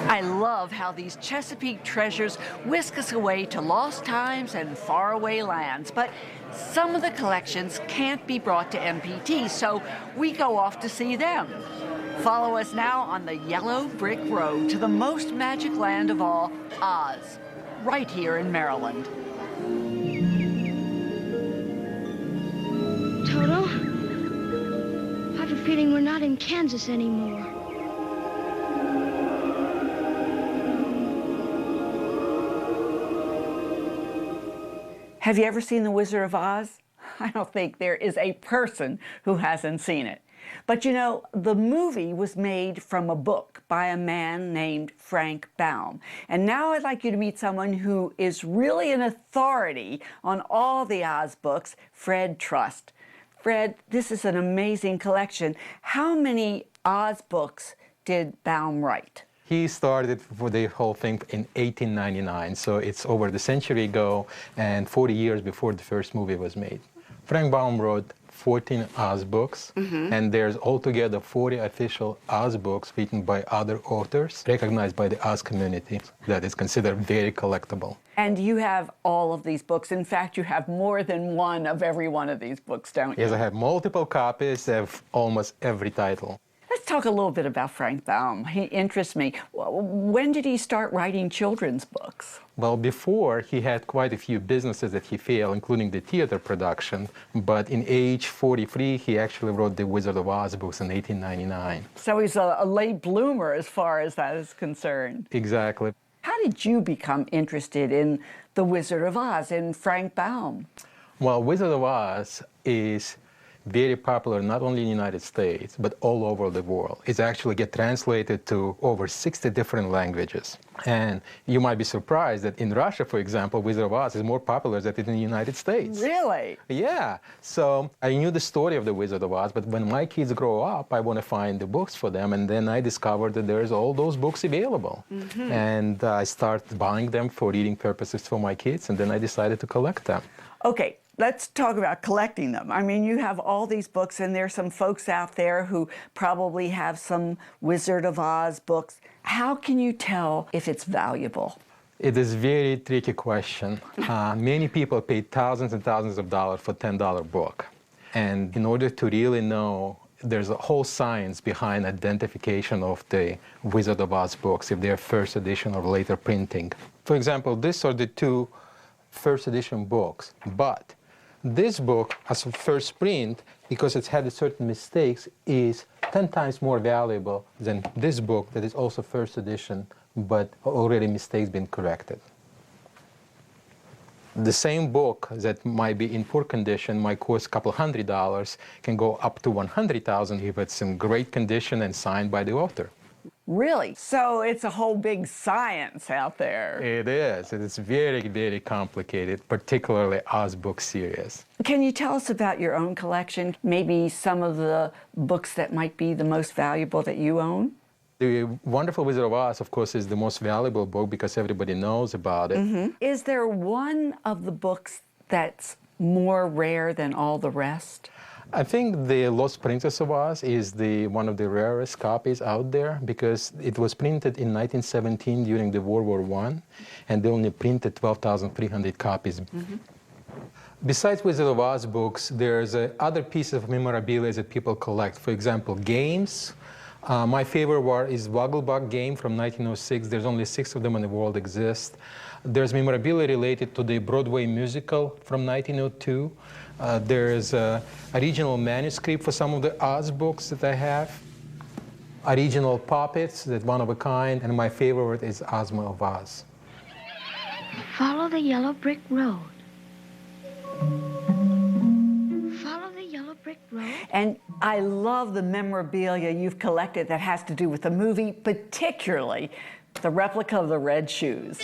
I love how these Chesapeake treasures whisk us away to lost times and faraway lands, but some of the collections can't be brought to MPT, so we go off to see them. Follow us now on the yellow brick road to the most magic land of all, Oz, right here in Maryland. Toto, I have a feeling we're not in Kansas anymore. Have you ever seen The Wizard of Oz? I don't think there is a person who hasn't seen it. But you know, the movie was made from a book by a man named Frank Baum. And now I'd like you to meet someone who is really an authority on all the Oz books, Fred Trust. Fred, this is an amazing collection. How many Oz books did Baum write? He started for the whole thing in 1899, so it's over the century ago and 40 years before the first movie was made. Frank Baum wrote 14 Oz books, and there's altogether 40 official Oz books written by other authors, recognized by the Oz community, that is considered very collectible. And you have all of these books. In fact, you have more than one of every one of these books, don't you? Yes, I have multiple copies of almost every title. Let's talk a little bit about Frank Baum. He interests me. When did he start writing children's books? Well, before, he had quite a few businesses that he failed, including the theater production. But in age 43, he actually wrote the Wizard of Oz books in 1899. So he's a late bloomer as far as that is concerned. Exactly. How did you become interested in the Wizard of Oz, in Frank Baum? Well, Wizard of Oz is very popular not only in the United States, but all over the world. It's actually get translated to over 60 different languages. And you might be surprised that in Russia, for example, Wizard of Oz is more popular than in the United States. Really? Yeah. So I knew the story of the Wizard of Oz, but when my kids grow up, I want to find the books for them. And then I discovered that there's all those books available. And I started buying them for reading purposes for my kids, and then I decided to collect them. Okay. Let's talk about collecting them. I mean, you have all these books, and there's some folks out there who probably have some Wizard of Oz books. How can you tell if it's valuable? It is a very tricky question. Many people pay thousands and thousands of dollars for a $10 book. And in order to really know, there's a whole science behind identification of the Wizard of Oz books, if they're first edition or later printing. For example, these are the two first edition books, but this book, as a first print, because it's had certain mistakes, is 10 times more valuable than this book that is also first edition, but already mistakes been corrected. The same book that might be in poor condition might cost a couple $100, can go up to $100,000 if it's in great condition and signed by the author. Really? So it's a whole big science out there. It is. It is very, very complicated, particularly Oz book series. Can you tell us about your own collection? Maybe some of the books that might be the most valuable that you own? The Wonderful Wizard of Oz, of course, is the most valuable book because everybody knows about it. Is there one of the books that's more rare than all the rest? I think the Lost Princess of Oz is one of the rarest copies out there because it was printed in 1917 during the World War I, and they only printed 12,300 copies. Besides Wizard of Oz books, there's other pieces of memorabilia that people collect. For example, games. My favorite one is Wogglebug game from 1906. There's only 6 of them in the world exist. There's memorabilia related to the Broadway musical from 1902. There's a original manuscript for some of the Oz books that I have. Original puppets, that one of a kind, and my favorite is Ozma of Oz. Follow the yellow brick road. Follow the yellow brick road. And I love the memorabilia you've collected that has to do with the movie, particularly the replica of the red shoes.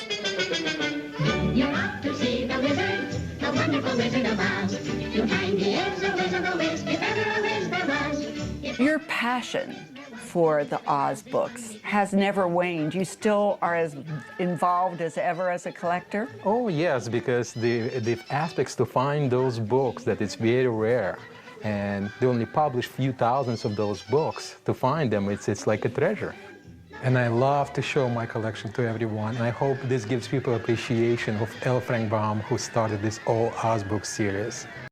You're off to see the wizard, the wonderful Wizard of Oz. You'll find he is a wizard of Wiz, if ever a wiz there was. Your passion for the Oz books has never waned. You still are as involved as ever as a collector? Oh yes, because the aspects to find those books that it's very rare And they only publish few thousands of those books. To find them, it's like a treasure. And I love to show my collection to everyone. And I hope this gives people appreciation of L. Frank Baum, who started this All Oz book series.